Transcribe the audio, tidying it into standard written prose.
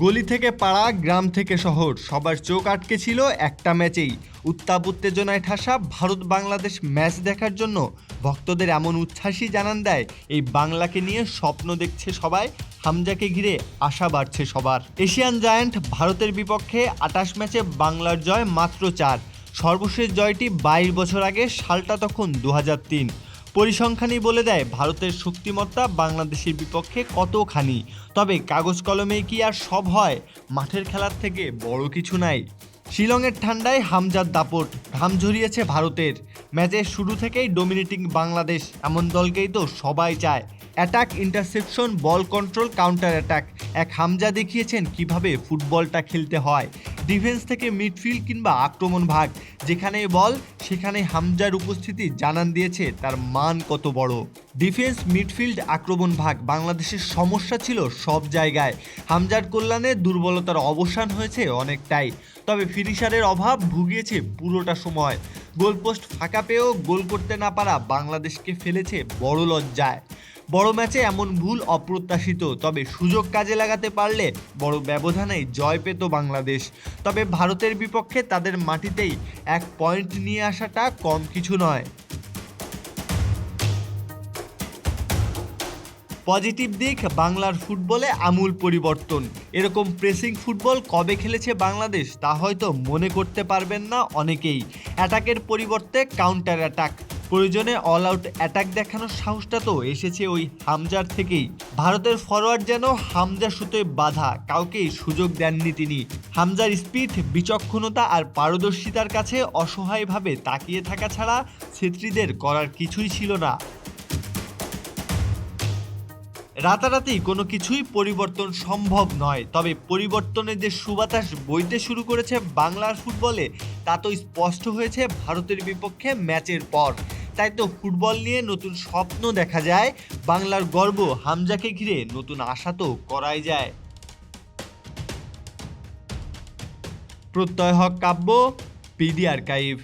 গলি থেকে পাড়া, গ্রাম থেকে শহর, সবার চোখ আটকে ছিল একটা ম্যাচেই। উত্তাপ উত্তেজনায় ঠাসা ভারত-বাংলাদেশ ম্যাচ দেখার জন্য ভক্তদের এমন উচ্ছ্বাসই জানান দেয় এই বাংলাকে নিয়ে স্বপ্ন দেখছে সবাই। হামজাকে ঘিরে আশা বাড়ছে সবার। এশিয়ান জায়ান্ট ভারতের বিপক্ষে ২৮ ম্যাচে বাংলার জয় মাত্র ৪। সর্বশেষ জয়টি ২২ বছর আগে, সালটা তখন ২০০৩। পরিসংখ্যানই বলে দেয় ভারতের শক্তিমত্তা বাংলাদেশের বিপক্ষে কতখানি। তবে কাগজ কলমে কি আর সব হয়? মাঠের খেলার থেকে বড় কিছু নাই। শিলংয়ের ঠান্ডায় হামজার দাপট, ঘাম ঝরিয়েছে ভারতের। ম্যাচের শুরু থেকেই ডমিনেটিং বাংলাদেশ, এমন দলকেই তো সবাই চায়। Attack, interception, ball control, counter attack, এক হামজা দেখিয়েছেন কিভাবে ফুটবলটা খেলতে হয়। ডিফেন্স থেকে মিডফিল্ড কিংবা আক্রমণ ভাগ, যেখানেই বল সেখানেই হামজার উপস্থিতি জানান দিয়েছে তার মান কত বড়। ডিফেন্স, মিডফিল্ড, আক্রমণ ভাগ, বাংলাদেশের সমস্যা ছিল সব জায়গায়। হামজার কল্যাণে দুর্বলতার অবসান হয়েছে অনেকটাই। তবে ফিনিশারের অভাব ভুগিয়েছে পুরোটা সময়। গোলপোস্ট ফাঁকা পেয়েও গোল করতে না পারা বাংলাদেশকে ফেলেছে বড় লজ্জায়। বড় ম্যাচে এমন ভুল অপ্রত্যাশিত, তবে সুযোগ কাজে লাগাতে পারলে বড় ব্যবধানেই জয় পেত বাংলাদেশ। তবে ভারতের বিপক্ষে তাদের মাটিতেই ১ পয়েন্ট নিয়ে আসাটা কম কিছু নয়। পজিটিভ দিক, বাংলার ফুটবলে আমূল পরিবর্তন। এরকম প্রেসিং ফুটবল কবে খেলেছে বাংলাদেশ তা হয়তো মনে করতে পারবেন না অনেকেই। অ্যাটাকের পরিবর্তে কাউন্টার অ্যাটাক, প্রয়োজনে অল আউট অ্যাটাক দেখানোর সাহসটা তো এসেছে ওই হামজার থেকেই। ভারতের ফরোয়ার্ড যেন হামজা সুতোয় বাঁধা, কাউকেই সুযোগ দেননি তিনি। হামজার স্পিড, বিচক্ষণতা আর পারদর্শিতার কাছে অসহায়ভাবে তাকিয়ে থাকা ছাড়া ছেত্রীদের করার কিছুই ছিল না। রাতারাতি কোনো কিছুই পরিবর্তন সম্ভব নয়, তবে পরিবর্তনের যে সুবাতাস বইতে শুরু করেছে বাংলার ফুটবলে তা তো স্পষ্ট হয়েছে ভারতের বিপক্ষে ম্যাচের পর। তাই তো ফুটবল নিয়ে নতুন স্বপ্ন দেখা যায়, বাংলার গর্ব হামজাকে ঘিরে নতুন আশা তো করাই যায়। প্রত্যয় হক কাব্য, পিডি আর্কাইভ।